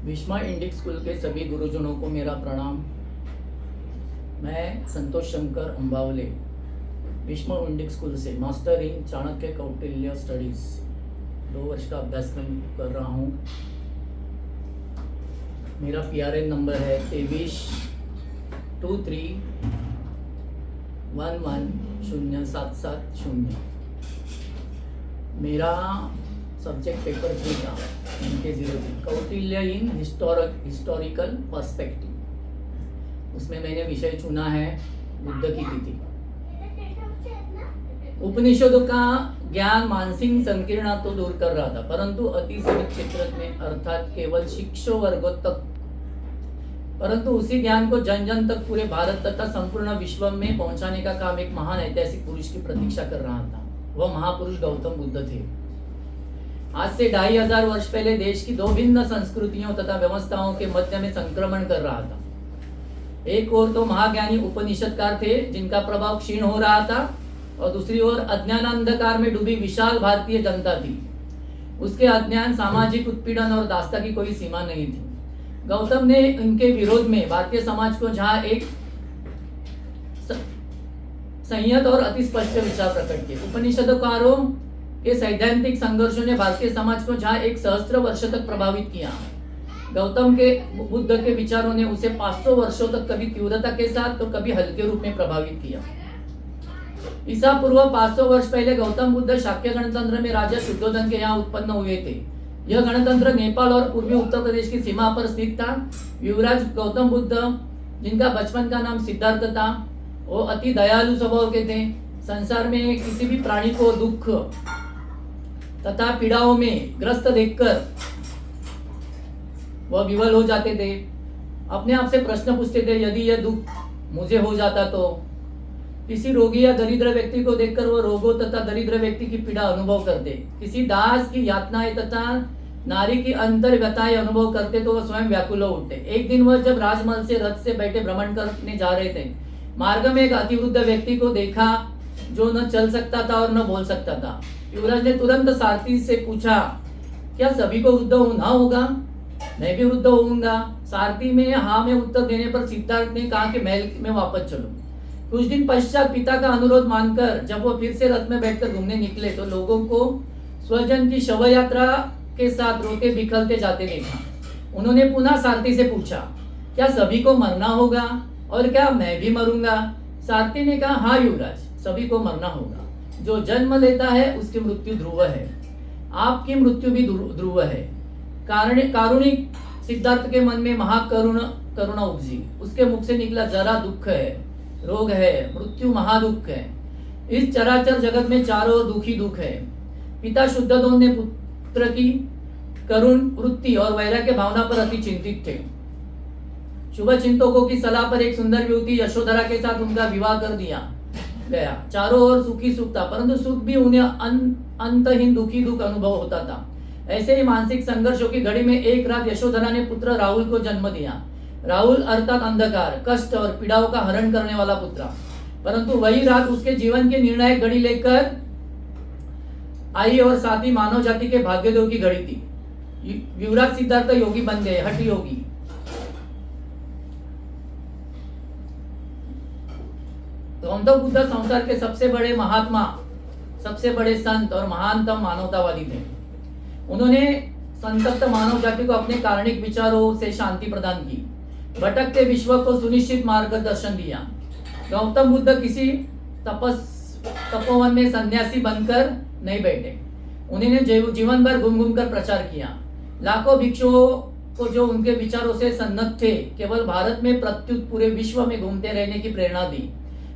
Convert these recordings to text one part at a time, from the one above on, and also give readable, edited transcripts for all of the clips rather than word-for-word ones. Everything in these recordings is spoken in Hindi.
भीष्मा इंडिक स्कूल के सभी गुरुजनों को मेरा प्रणाम। मैं संतोष शंकर अंबावले भीष्मा इंडिक स्कूल से master in Chanakya Kautilya studies 2 वर्ष का अभ्यासक्रम कर रहा हूँ। मेरा PRN नंबर है 2323110770। मेरा सब्जेक्ट पेपर 3 था MK03 कौटिल्य इन हिस्टोरिकल पर्सपेक्टिव। उसमें मैंने विषय चुना है बुद्ध की तिथि। उपनिषदों का ज्ञान मानसिक संकीर्णता तो दूर कर रहा था, परंतु अति सीमित क्षेत्र में अर्थात केवल शिक्षो वर्गों तक, परंतु उसी ज्ञान को जन जन तक पूरे भारत तथा संपूर्ण विश्व में पहुंचाने का काम एक महान ऐतिहासिक पुरुष की प्रतीक्षा कर रहा था। वह महापुरुष गौतम बुद्ध थे। आज से 2500 वर्ष पहले देश की 2 भिन्न संस्कृतियों तथा व्यवस्थाओं के मध्य में संक्रमण कर रहा था। एक ओर तो महाज्ञानी उपनिषदकार थे जिनका प्रभाव क्षीण हो रहा था, और दूसरी ओर अज्ञान अंधकार में डूबी विशाल भारतीय जनता थी। उसके अज्ञान, सामाजिक उत्पीड़न और दास्ता की कोई सीमा नहीं थी। गौतम ने उनके विरोध में भारतीय समाज को जहां एक संयत और अति स्पष्ट विचार प्रकट किए। उपनिषदकारों के सैद्धांतिक संघर्षों ने भारतीय समाज को जहां एक सहस्त्र वर्ष तक प्रभावित किया, गौतम के बुद्ध के विचारों ने उसे 500 वर्षों तक कभी तीव्रता के साथ तो कभी हल्के रूप में प्रभावित किया। ईसा पूर्व 500 वर्ष पहले गौतम बुद्ध शाक्य गणतंत्र में राजा शुद्धोधन के यहाँ उत्पन्न हुए थे। यह गणतंत्र नेपाल और पूर्वी उत्तर प्रदेश की सीमा पर स्थित था। युवराज गौतम बुद्ध, जिनका बचपन का नाम सिद्धार्थ था, वो अति दयालु स्वभाव के थे। संसार में किसी भी प्राणी को दुख तथा पीड़ाओं में ग्रस्त देखकर वह विवल हो जाते थे। अपने आप से प्रश्न पूछते थे, यदि यह दुख मुझे हो जाता तो। किसी रोगी या दरिद्र व्यक्ति को देखकर वह रोगों तथा दरिद्र व्यक्ति की पीड़ा अनुभव करते। किसी दास की यातनाएं तथा नारी की अंतर व्यथाएं अनुभव करते तो वह स्वयं व्याकुल हो उठते। एक दिन वह जब राजमहल से रथ से बैठे भ्रमण करने जा रहे थे, मार्ग में एक अतिवृद्ध व्यक्ति को देखा जो न चल सकता था और न बोल सकता था। युवराज ने तुरंत सारथी से पूछा, क्या सभी को वृद्ध होना होगा? मैं भी वृद्ध होऊंगा। सारथी में हाँ में उत्तर देने पर सिद्धार्थ ने कहा कि महल में वापस चलो। कुछ दिन पश्चात पिता का अनुरोध मानकर जब वो फिर से रथ में बैठकर घूमने निकले तो लोगों को स्वजन की शव यात्रा के साथ रोते बिखरते जाते देखा। उन्होंने पुनः सारथी से पूछा, क्या सभी को मरना होगा और क्या मैं भी मरूंगा? सारथी ने कहा, हाँ युवराज, सभी को मरना होगा। जो जन्म लेता है उसकी मृत्यु ध्रुव है। आपकी मृत्यु भी ध्रुव है। कारुणिक सिद्धार्थ के मन में करुणा उपजी। उसके मुख से निकला, जरा दुख है, रोग है, मृत्यु महादुख है। इस चराचर जगत में चारों दुखी दुख है। पिता शुद्धोधन ने पुत्र की करुण वृत्ति और वैराग्य भावना पर अति चिंतित थे। शुभ चिंतकों की सलाह पर एक सुंदर युवती यशोधरा के साथ उनका विवाह कर दिया गया। चारों ओर सुखी सुख था, परंतु सुख भी उन्हें अंतहीन दुखी दुख अनुभव होता था। ऐसे ही मानसिक संघर्षों की घड़ी में एक रात यशोधरा ने पुत्र राहुल को जन्म दिया। राहुल अर्थात अंधकार, कष्ट और पीड़ाओं का हरण करने वाला पुत्र। परंतु वही रात उसके जीवन की निर्णायक घड़ी लेकर आई और साथ ही मानव जाति के भाग्योदय की घड़ी थी। युवराज सिद्धार्थ योगी बन गए, हठ योगी। गौतम बुद्ध संसार के सबसे बड़े महात्मा, सबसे बड़े संत और महानतम मानवतावादी थे। उन्होंने संतप्त मानव जाति को अपने कारणिक विचारों से शांति प्रदान की, भटकते विश्व को सुनिश्चित मार्गदर्शन दिया। गौतम बुद्ध किसी तपोवन में सन्यासी बनकर नहीं बैठे। उन्होंने जीवन भर घूम घूम कर प्रचार किया। लाखों भिक्षुओं को जो उनके विचारों से सन्नत थे, केवल भारत में प्रत्युत पूरे विश्व में घूमते रहने की प्रेरणा दी।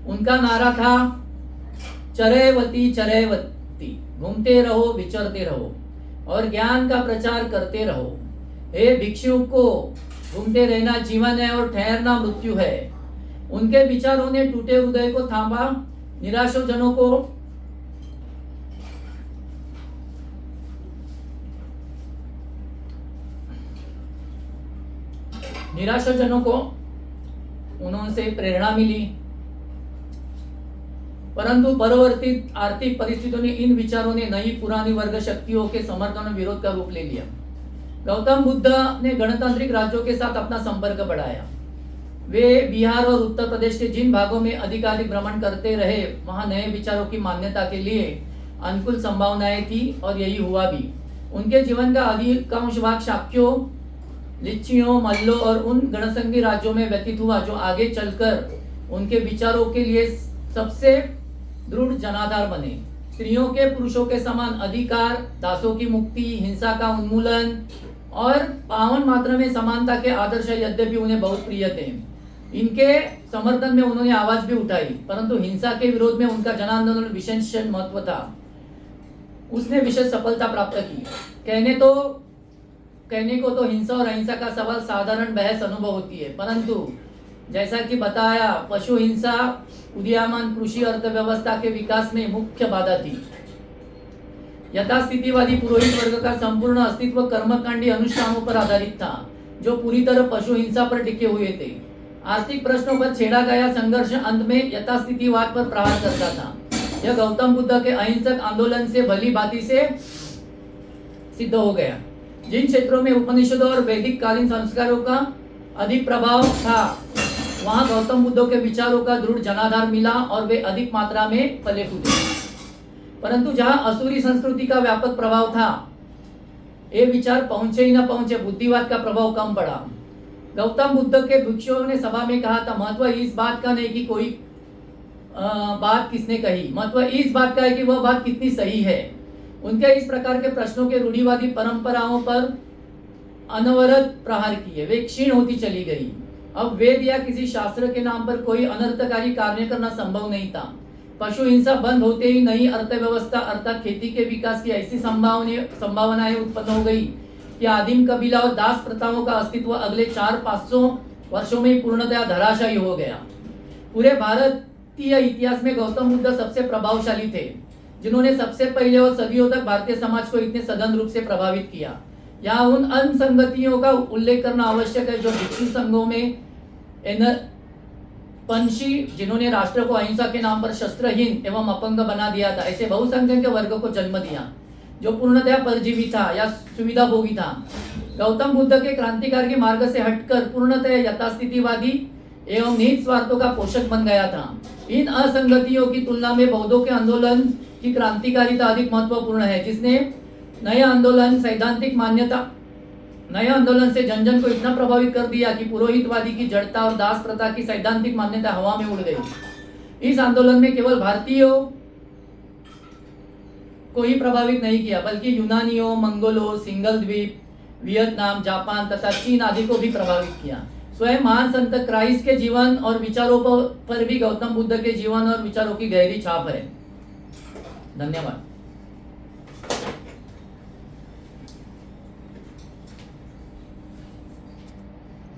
उनका नारा था, चरैवती चरैवती, घूमते रहो, विचरते रहो और ज्ञान का प्रचार करते रहो। हे भिक्षु को घूमते रहना जीवन है और ठहरना मृत्यु है। उनके विचारों ने टूटे हृदय को थामा, निराशाजनों को उनसे प्रेरणा मिली। परंतु परिवर्तित आर्थिक परिस्थितियों ने इन विचारों ने नई पुरानी वर्ग शक्तियों के समर्थन और विरोध का रूप ले लिया। गौतम बुद्ध ने गणतांत्रिक राज्यों के साथ अपना संपर्क बढ़ाया। वे बिहार और उत्तर प्रदेश के जिन भागों में अधिकाधिक भ्रमण करते रहे वहां नए विचारों की मान्यता के लिए अनुकूल संभावनाएं थी और यही हुआ भी। उनके जीवन का अधिकांश भाग शाक्यों, लिच्चियों, मल्लों और उन गणसंघी राज्यों में व्यतीत हुआ जो आगे चलकर उनके विचारों के लिए सबसे दृढ़ जनाधार बने। स्त्रियों के पुरुषों के समान अधिकार, दासों की मुक्ति, हिंसा का उन्मूलन और पावन मात्रा में समानता के आदर्श यद्यपि उन्हें बहुत प्रिय थे। इनके समर्थन में उन्होंने आवाज भी उठाई, परंतु हिंसा के विरोध में उनका जन आंदोलन विशेष महत्व था। उसने विशेष सफलता प्राप्त की। कहने को तो हिंसा और अहिंसा का सवाल साधारण बहस अनुभव होती है, परंतु जैसा कि बताया, पशु हिंसा उदीयमान कृषि अर्थव्यवस्था के विकास में मुख्य बाधा थी। यथास्थितिवादी पुरोहित वर्ग का संपूर्ण अस्तित्व कर्मकांडी अनुष्ठानों पर आधारित था, जो पूरी तरह पशु हिंसा पर टिके हुए थे। आर्थिक प्रश्नों पर छेड़ा गया संघर्ष अंत में यथास्थितिवाद पर प्रहार करता था। यह गौतम बुद्ध के अहिंसक आंदोलन से भली भांति से सिद्ध हो गया। जिन क्षेत्रों में उपनिषदों और वैदिक कालीन संस्कारों का अधिक प्रभाव था, वहां गौतम बुद्ध के विचारों का दृढ़ जनाधार मिला और वे अधिक मात्रा में फले फूले। परंतु जहां असुरी संस्कृति का व्यापक प्रभाव था, ये विचार पहुंचे ही न पहुंचे, बुद्धिवाद का प्रभाव कम पड़ा। गौतम बुद्ध के भिक्षुओं ने सभा में कहा था, महत्व इस बात का नहीं कि कोई बात किसने कही, महत्व इस बात का है कि वह बात कितनी सही है। उनके इस प्रकार के प्रश्नों के रूढ़िवादी परंपराओं पर अनवरत प्रहार किए वे क्षीण होती चली गई। अब वेद या किसी शास्त्र के नाम पर कोई अनर्थकारी कार्य करना संभव नहीं था। पशु हिंसा बंद होते ही नई अर्थव्यवस्था अर्थात खेती के विकास की ऐसी संभावनाएं उत्पन्न हो गई कि आदिम कबीला और दास प्रथाओं का अस्तित्व अगले 400-500 वर्षों में पूर्णतया धराशायी हो गया। पूरे भारतीय इतिहास में गौतम बुद्ध सबसे प्रभावशाली थे, जिन्होंने सबसे पहले और सदियों तक भारतीय समाज को इतने सघन रूप से प्रभावित किया। यहाँ उन असंगतियों का उल्लेख करना आवश्यक है जो भिक्षु संघों में पंशी, जिन्होंने राष्ट्र को अहिंसा के नाम पर शस्त्रहीन एवं अपंग बना दिया था, ऐसे बहुसंख्यक वर्ग को जन्म दिया जो पूर्णतया परजीवी था या सुविधा भोगी था। गौतम बुद्ध के क्रांतिकारी के मार्ग से हटकर पूर्णतः यथास्थितिवादी एवं निहित स्वार्थों का पोषक बन गया था। इन असंगतियों की तुलना में बौद्धों के आंदोलन की क्रांतिकारिता अधिक महत्वपूर्ण है, जिसने नए आंदोलन से जन को इतना प्रभावित कर दिया कि पुरोहितवादी की जड़ता और दास प्रथा की सैद्धांतिक मान्यता हवा में उड़ गई। इस आंदोलन में केवल भारतीयों को ही प्रभावित नहीं किया, बल्कि यूनानियों, मंगोलों, सिंगल द्वीप, वियतनाम, जापान तथा चीन आदि को भी प्रभावित किया। स्वयं महान संत क्राइस्ट के जीवन और विचारों पर भी गौतम बुद्ध के जीवन और विचारों की गहरी छाप है। धन्यवाद।